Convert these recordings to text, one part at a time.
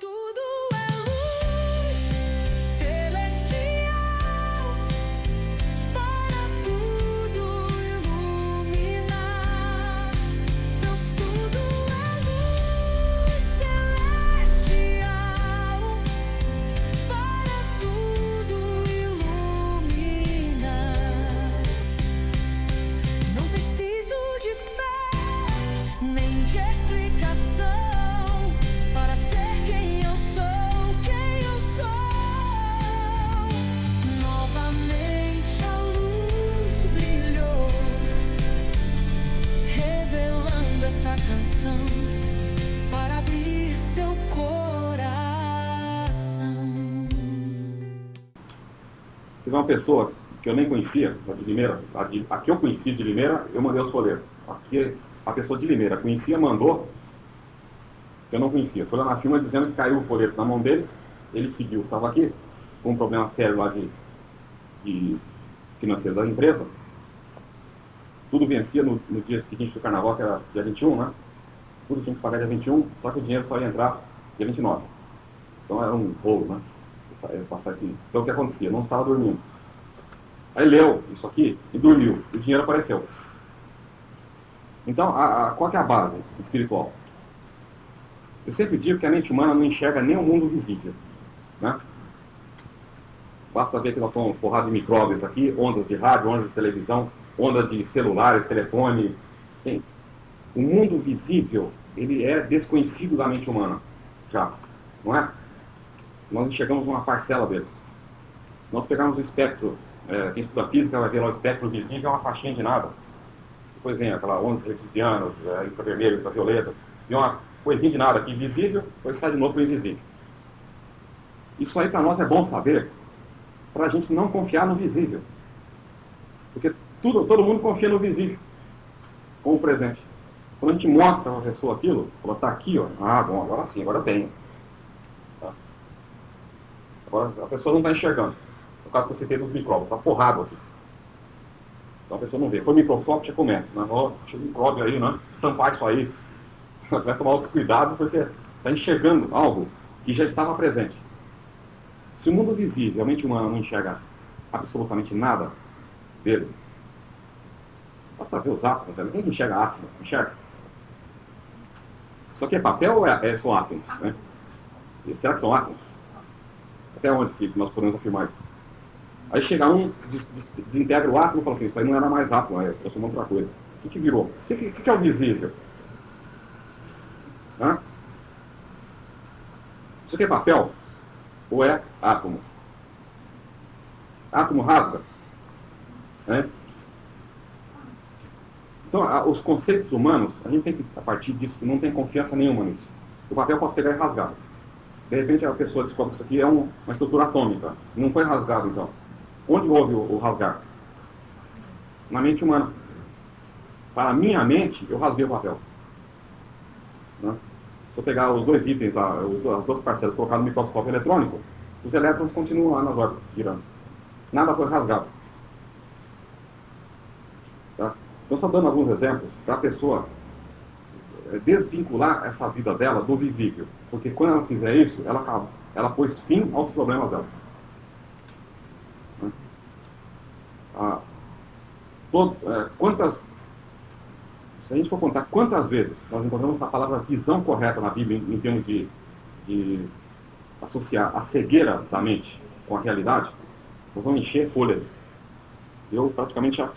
tudo é luz celestial para tudo iluminar. Deus, tudo é luz celestial para tudo iluminar. Não preciso de fé nem de explicação para ser quem eu sou, quem eu sou. Novamente a luz brilhou, revelando essa canção para abrir seu coração. Teve uma pessoa que eu nem conhecia, a de Limeira, a que eu conheci de Limeira, eu mandei os folhetos. Aqui, a pessoa de Limeira conhecia, mandou, que eu não conhecia. Foi lá na firma dizendo que caiu o folheto na mão dele, ele seguiu, estava aqui, com um problema sério lá de financeiro da empresa. Tudo vencia no dia seguinte do carnaval, que era dia 21, né? Tudo tinha que pagar dia 21, só que o dinheiro só ia entrar dia 29. Então era um rolo, né? Passar aqui. Então o que acontecia? Não estava dormindo. Aí leu isso aqui e dormiu. E o dinheiro apareceu. Então, qual que é a base espiritual? Eu sempre digo que a mente humana não enxerga nem o mundo visível, né? Basta ver que nós estamos forrados de micróbios aqui, ondas de rádio, ondas de televisão, ondas de celulares, telefone. Sim. O mundo visível, ele é desconhecido da mente humana, já, não é? Nós enxergamos uma parcela dele. Nós pegamos o espectro, quem estuda física vai ver lá o espectro visível, é uma faixinha de nada. Depois vem aquela ondas hertzianas, infravermelho, ultravioleta, e uma coisinha de nada aqui visível, depois sai de novo para o invisível. Isso aí para nós é bom saber, para a gente não confiar no visível. Porque todo mundo confia no visível, como o presente. Quando a gente mostra para a pessoa aquilo, ela está aqui, ó, bom, agora sim, agora tem. Tá? Agora a pessoa não está enxergando. No caso que eu citei dos micróbios, está forrado aqui. Então a pessoa não vê. Quando o microscópio já começa, né? Deixa o micróbio aí, né? Tampar isso aí. Vai tomar outros cuidados porque está enxergando algo que já estava presente. Se o mundo visível, a mente humana não enxerga absolutamente nada dele, basta ver os átomos, né? Ninguém enxerga átomos, enxerga. Isso aqui é papel ou são átomos? Né? E será que são átomos? Até onde que nós podemos afirmar isso? Aí chega um, desintegra o átomo e fala assim, isso aí não era mais átomo, eu sou uma outra coisa. O que virou? O que é o visível? Hã? Isso aqui é papel? Ou é átomo? Átomo rasga? Né? Então, os conceitos humanos, a gente tem que, a partir disso, não tem confiança nenhuma nisso. O papel pode pegar e rasgar. De repente, a pessoa descobre que isso aqui é uma estrutura atômica. Não foi rasgado, então. Onde houve o rasgar? Na mente humana. Para a minha mente, eu rasguei o papel. Né? Se eu pegar os dois itens, as duas parcelas, colocar no microscópio eletrônico, os elétrons continuam lá nas órbitas, girando. Nada foi rasgado. Tá? Então, só dando alguns exemplos, para a pessoa desvincular essa vida dela do visível. Porque quando ela fizer isso, ela pôs fim aos problemas dela. Se a gente for contar quantas vezes nós encontramos a palavra visão correta na Bíblia em termos de associar a cegueira da mente com a realidade, nós vamos encher folhas. Eu praticamente acho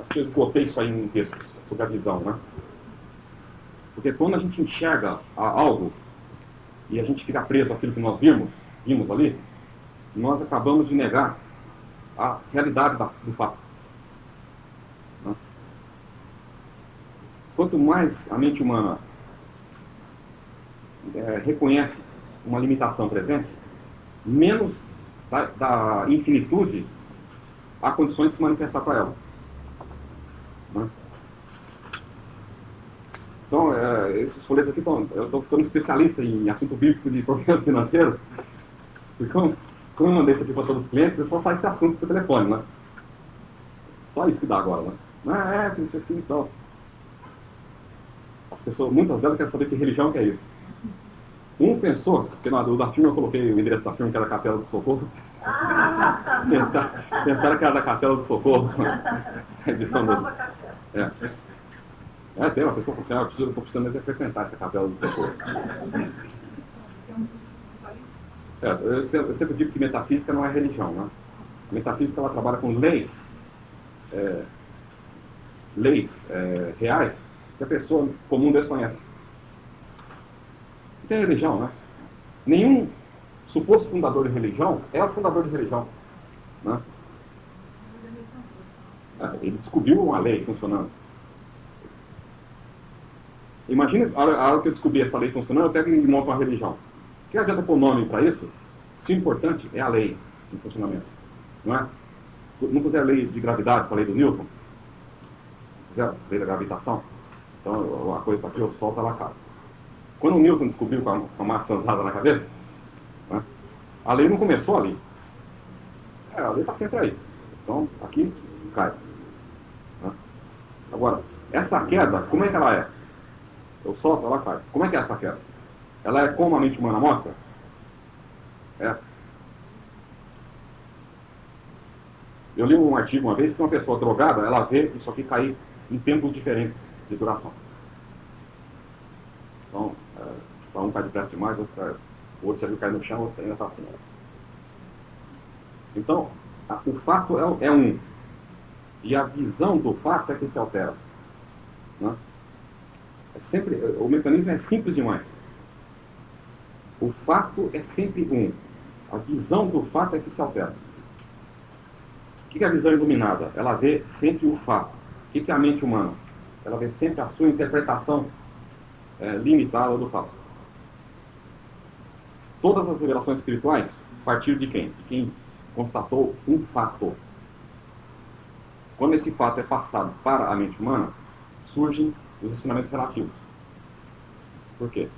que eu esgotei isso aí em textos sobre a visão, né? Porque quando a gente enxerga algo e a gente fica preso àquilo que nós vimos ali, nós acabamos de negar a realidade do fato. Né? Quanto mais a mente humana reconhece uma limitação presente, menos da infinitude há condições de se manifestar para ela. Né? Então, esses folhetos aqui, eu estou ficando especialista em assunto bíblico de problemas financeiros, porque como eu mandei isso aqui para todos os clientes, eu só sai esse assunto pelo telefone, né? Só isso que dá agora, né? Isso aqui e tal. As pessoas, muitas delas querem saber que religião que é isso. Um pensou, porque no da firma eu coloquei o endereço da firma, que era a Capela do Socorro. Pensaram que era da Capela do Socorro. A edição do... É. Tem uma pessoa que falou assim, eu estou precisando frequentar essa Capela do Socorro. Eu sempre digo que metafísica não é religião, né? A metafísica, ela trabalha com leis reais que a pessoa comum desconhece. Não tem religião, né? Nenhum suposto fundador de religião é o fundador de religião, né? Ele descobriu uma lei funcionando. Imagina a hora que eu descobri essa lei funcionando, eu pego e monto uma religião. O que adianta pôr nome para isso? Se o importante é a lei em funcionamento, não é? Não puser a lei de gravidade, a lei do Newton, puser a lei da gravitação, então a coisa está aqui, o sol está lá cara. Quando o Newton descobriu com a massa usada na cabeça, né, a lei não começou ali. A lei está sempre aí. Então, aqui cai. Né? Agora, essa queda, como é que ela é? Eu solto, ela cai. Como é que é essa queda? Ela é como a mente humana mostra? Eu li um artigo uma vez que uma pessoa drogada, ela vê isso aqui cair em tempos diferentes de duração. Então, um cai depressa demais, o outro já viu cair no chão, o outro ainda está assim. Então, o fato é um. E a visão do fato é que se altera. Né? O mecanismo é simples demais. O fato é sempre um. A visão do fato é que se altera. O que é a visão iluminada? Ela vê sempre o fato. O que é a mente humana? Ela vê sempre a sua interpretação limitada do fato. Todas as revelações espirituais partiram de quem? De quem constatou um fato. Quando esse fato é passado para a mente humana, surgem os ensinamentos relativos. Por quê?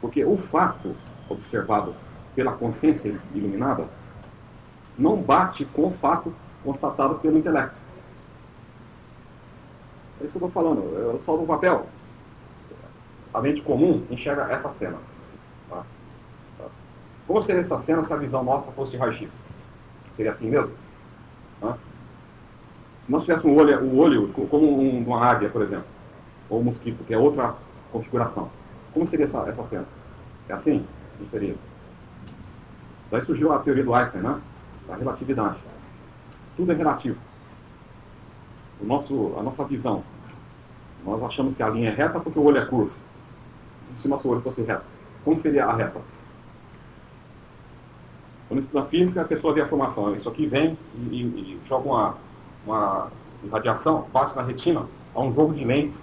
Porque o fato observado pela consciência iluminada não bate com o fato constatado pelo intelecto. É isso que eu estou falando. Eu solto um papel. A mente comum enxerga essa cena. Tá? Como seria essa cena se a visão nossa fosse de raio-x? Seria assim mesmo? Tá? Se nós tivéssemos o olho como uma águia, por exemplo, ou um mosquito, que é outra configuração, como seria essa cena? É assim? Não seria. Daí surgiu a teoria do Einstein, né? Da relatividade. Tudo é relativo. A nossa visão. Nós achamos que a linha é reta porque o olho é curvo. E se o nosso olho fosse reto? Como seria a reta? Quando estuda física, a pessoa vê a formação. Isso aqui vem e joga uma radiação, bate na retina, há um jogo de lentes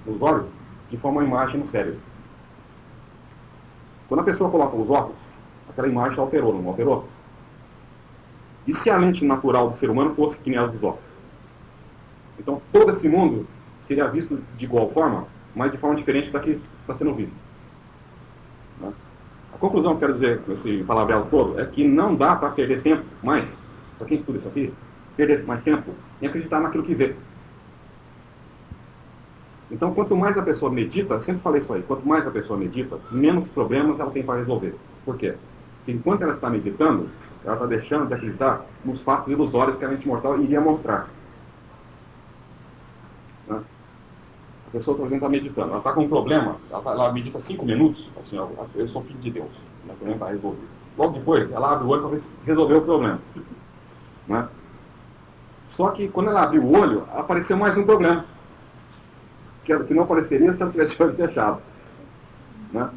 nos olhos que forma uma imagem no cérebro. Quando a pessoa coloca os óculos, aquela imagem alterou, não alterou? E se a lente natural do ser humano fosse que nem a dos óculos? Então todo esse mundo seria visto de igual forma, mas de forma diferente da que está sendo visto. Né? A conclusão que eu quero dizer com esse palavreado todo é que não dá para perder tempo mais, para quem estuda isso aqui, perder mais tempo em acreditar naquilo que vê. Então, quanto mais a pessoa medita, eu sempre falei isso aí, quanto mais a pessoa medita, menos problemas ela tem para resolver. Por quê? Porque enquanto ela está meditando, ela está deixando de acreditar nos fatos ilusórios que a mente mortal iria mostrar. Né? A pessoa, por exemplo, está meditando, ela está com um problema, ela medita 5 minutos, assim, eu sou filho de Deus, o problema está resolvido. Logo depois, ela abre o olho para ver se resolveu o problema. Né? Só que quando ela abriu o olho, apareceu mais um problema. Que não apareceria se ela tivesse o olho fechado. Né?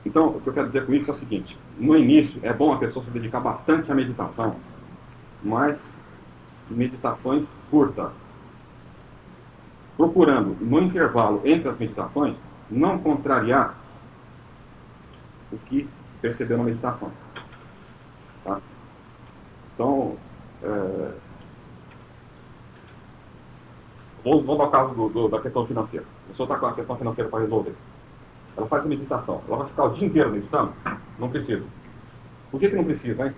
Então, o que eu quero dizer com isso é o seguinte. No início, é bom a pessoa se dedicar bastante à meditação, mas meditações curtas. Procurando, no intervalo entre as meditações, não contrariar o que percebeu na meditação. Tá? Então, vamos ao caso da questão financeira. A pessoa está com a questão financeira para resolver. Ela faz a meditação. Ela vai ficar o dia inteiro meditando? Não precisa. Por que não precisa, hein?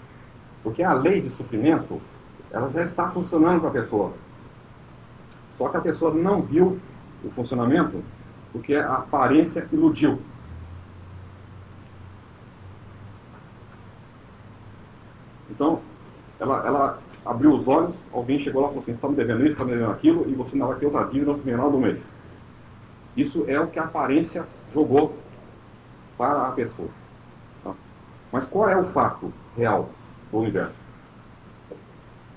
Porque a lei de suprimento, ela já está funcionando para a pessoa. Só que a pessoa não viu o funcionamento Porque a aparência iludiu. Então, ela abriu os olhos, alguém chegou lá e falou assim, você está me devendo isso, está me devendo aquilo, e você ainda vai ter outra dívida no final do mês. Isso é o que a aparência jogou para a pessoa. Tá? Mas qual é o fato real do universo?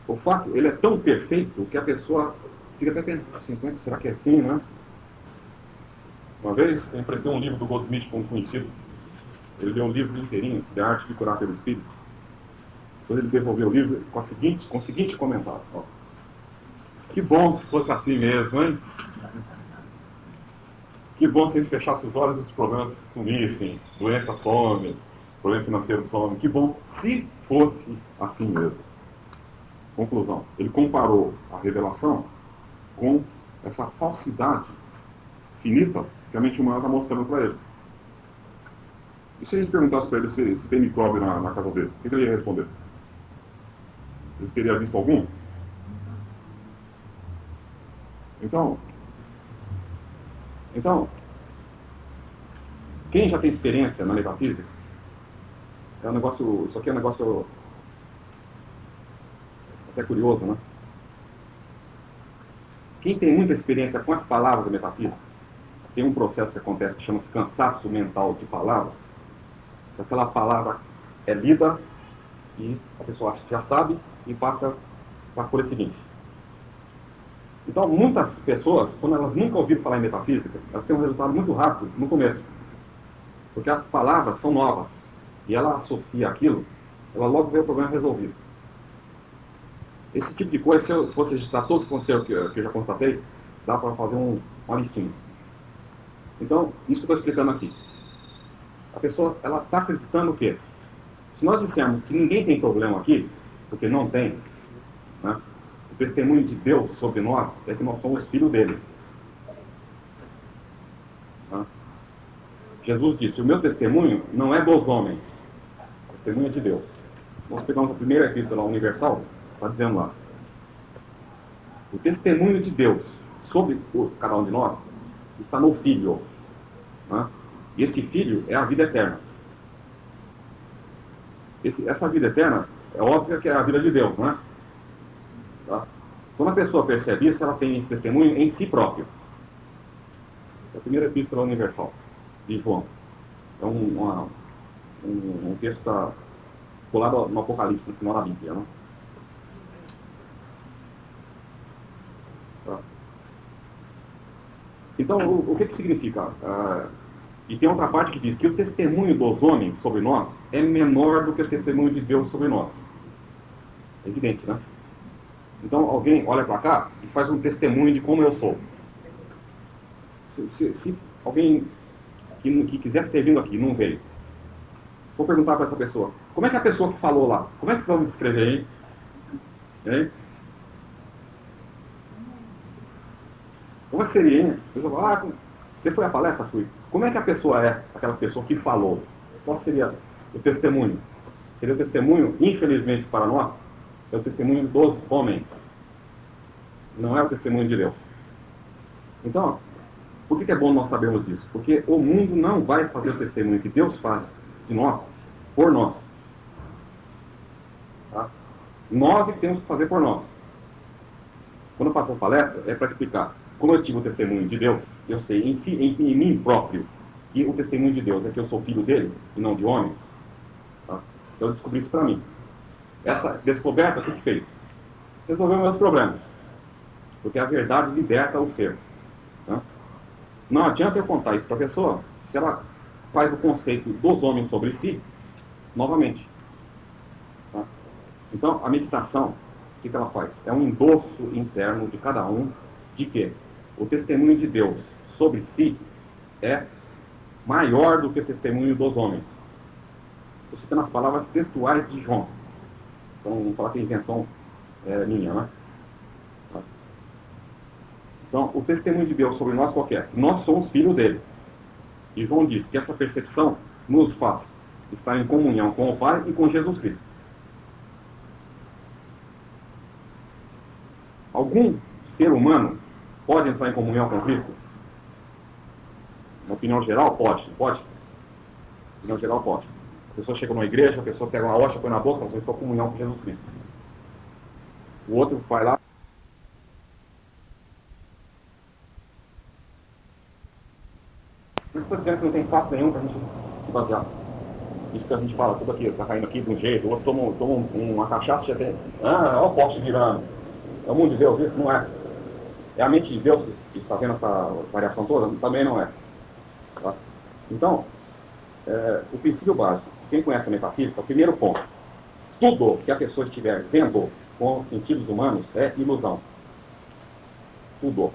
O fato, ele é tão perfeito que a pessoa fica até pensando assim, será que é assim, né? Uma vez, eu emprestei um livro do Goldsmith para um conhecido. Ele deu um livro inteirinho, de arte de curar pelo espírito. Quando ele devolveu o livro com o seguinte comentário. Ó. Que bom se fosse assim mesmo, hein? Que bom se a gente fechasse os olhos e os problemas sumissem, doença some, problema financeiro some. Que bom se fosse assim mesmo. Conclusão. Ele comparou a revelação com essa falsidade finita que a mente humana está mostrando para ele. E se a gente perguntasse para ele se tem micróbio na casa dele, o que ele ia responder? Ele teria visto algum? Então, quem já tem experiência na metafísica, isso aqui é um negócio até curioso, né? Quem tem muita experiência com as palavras da metafísica, tem um processo que acontece que chama-se cansaço mental de palavras. Aquela palavra é lida e a pessoa acha que já sabe e passa para a coisa seguinte. Então, muitas pessoas, quando elas nunca ouviram falar em metafísica, elas têm um resultado muito rápido no começo. Porque as palavras são novas. E ela associa aquilo, ela logo vê o problema resolvido. Esse tipo de coisa, se eu fosse registrar todos os que aconteceram que eu já constatei, dá para fazer uma listinha. Então, isso que eu estou explicando aqui. A pessoa, ela está acreditando o quê? Se nós dissermos que ninguém tem problema aqui, porque não tem, né? O testemunho de Deus sobre nós é que nós somos filhos dele. Né? Jesus disse, o meu testemunho não é dos homens, o testemunho é de Deus. Nós pegamos a primeira epístola universal, está dizendo lá. O testemunho de Deus sobre cada um de nós está no Filho. Né? E esse Filho é a vida eterna. Essa vida eterna é óbvio que é a vida de Deus, né? Tá? Quando a pessoa percebe isso, ela tem esse testemunho em si próprio. É a primeira epístola universal de João. É um texto que está colado no Apocalipse, no final da Bíblia, né? Tá? Então, o que significa? E tem outra parte que diz que o testemunho dos homens sobre nós é menor do que o testemunho de Deus sobre nós. É evidente, né? Então, alguém olha para cá e faz um testemunho de como eu sou. Se alguém que quisesse ter vindo aqui não veio, vou perguntar para essa pessoa, como é que a pessoa que falou lá, como é que vamos descrever, hein? Hein? Como é que seria, hein? A pessoa fala, você foi à palestra? Fui. Como é que a pessoa é, aquela pessoa que falou? Qual seria o testemunho? Seria o testemunho, infelizmente para nós, é o testemunho dos homens. Não é o testemunho de Deus. Então, por que é bom nós sabermos disso? Porque o mundo não vai fazer o testemunho que Deus faz de nós, por nós. Tá? Nós é que temos que fazer por nós. Quando eu faço a palestra, é para explicar. Como eu tive o testemunho de Deus, eu sei em mim próprio, e o testemunho de Deus é que eu sou filho dele, e não de homens. Tá? Então eu descobri isso para mim. Essa descoberta, o que fez? Resolveu meus problemas. Porque a verdade liberta o ser. Tá? Não adianta eu contar isso para a pessoa, se ela faz o conceito dos homens sobre si, novamente. Tá? Então, a meditação, o que ela faz? É um endosso interno de cada um, de que o testemunho de Deus sobre si é maior do que o testemunho dos homens. Estou citando as palavras textuais de João. Então, não falar que a invenção é minha, né? Então, o testemunho de Deus sobre nós qual é? Nós somos filhos dele. E João diz que essa percepção nos faz estar em comunhão com o Pai e com Jesus Cristo. Algum ser humano pode entrar em comunhão com Cristo? Na opinião geral, pode, não pode? Na opinião geral, pode. A pessoa chega numa igreja, a pessoa pega uma hóstia, põe na boca, fala assim, eu estou em comunhão com Jesus Cristo. O outro vai lá, não estou dizendo que não tem fato nenhum para a gente se basear. Isso que a gente fala, tudo aqui, está caindo aqui de um jeito, o outro toma uma cachaça e já tem. Ah, olha o poste virando. É o mundo de Deus, isso não é. É a mente de Deus que está vendo essa variação toda? Também não é. Tá? Então, o princípio básico, quem conhece a metafísica, o primeiro ponto, tudo que a pessoa estiver vendo com sentidos humanos é ilusão. Tudo.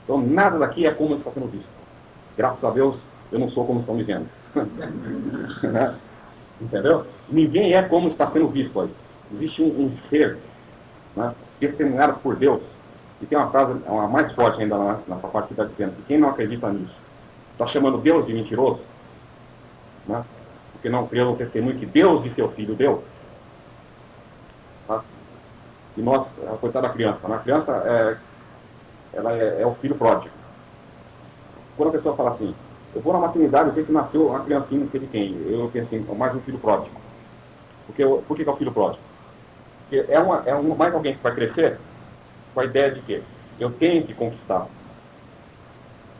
Então, nada daqui é como está sendo visto. Graças a Deus, eu não sou como estão me vendo. Entendeu? Ninguém é como está sendo visto aí. Existe um ser, né, testemunhado por Deus. E tem uma frase, uma mais forte ainda nessa parte que está dizendo que quem não acredita nisso está chamando Deus de mentiroso, né? Porque não creu no testemunho que Deus de seu filho deu. Tá? E nós, a coitada da criança, né? A criança ela é o filho pródigo. Quando a pessoa fala assim, eu vou na maternidade, eu sei que nasceu uma criancinha, não sei de quem, eu penso assim, mais um filho pródigo. Por que é o filho pródigo? Porque mais alguém que vai crescer com a ideia de que eu tenho que conquistar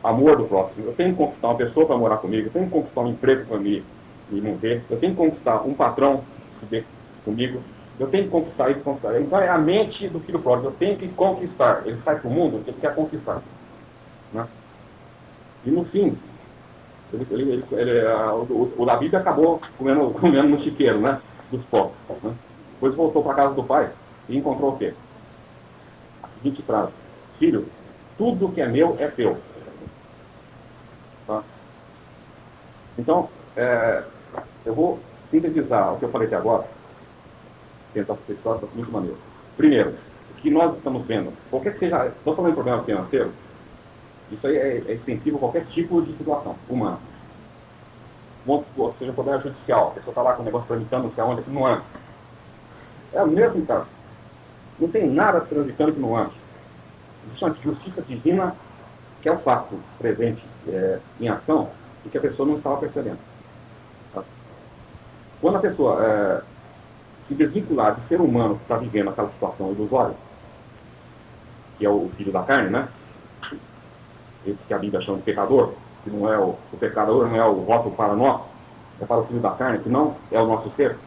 amor do próximo, eu tenho que conquistar uma pessoa para morar comigo, eu tenho que conquistar um emprego para me mover, eu tenho que conquistar um patrão para se ver comigo, eu tenho que conquistar isso, conquistar. Então é a mente do filho pródigo, eu tenho que conquistar. Ele sai para o mundo, ele quer conquistar. Né? E no fim, o Davi acabou comendo no chiqueiro, né? Dos povos. Né? Depois voltou para a casa do pai e encontrou o quê? A seguinte frase: filho, tudo que é meu é teu. Tá? Então, eu vou sintetizar o que eu falei até agora, tentar ser da seguinte maneira. Primeiro, o que nós estamos vendo, qualquer que seja, estou falando de problema financeiro, isso aí é extensivo a qualquer tipo de situação humana. Seja poder judicial, a pessoa está lá com o negócio tramitando, não sei aonde, aqui não anda. É o mesmo caso. Não tem nada transitando que não ande. Existe uma justiça divina que é o fato presente em ação e que a pessoa não estava percebendo. Tá? Quando a pessoa se desvincular de ser humano que está vivendo aquela situação ilusória, que é o filho da carne, né? Esse que a Bíblia chama de pecador, que não é o pecador, não é o voto para nós, é para o filho da carne, que não é o nosso ser.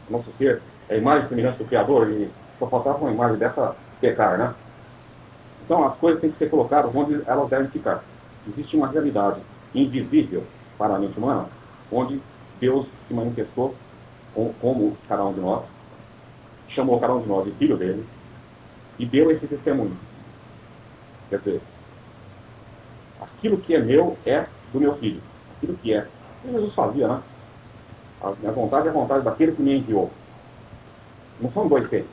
O nosso ser é a imagem e semelhança do Criador, e só faltava uma imagem dessa pecar, né? Então as coisas têm que ser colocadas onde elas devem ficar. Existe uma realidade invisível para a mente humana, onde Deus se manifestou como cada um de nós, chamou cada um de nós de filho dele, e deu esse testemunho. Quer dizer, aquilo que é meu é do meu filho. Aquilo que é. O que Jesus fazia, né? A minha vontade é a vontade daquele que me enviou. Não são dois seres.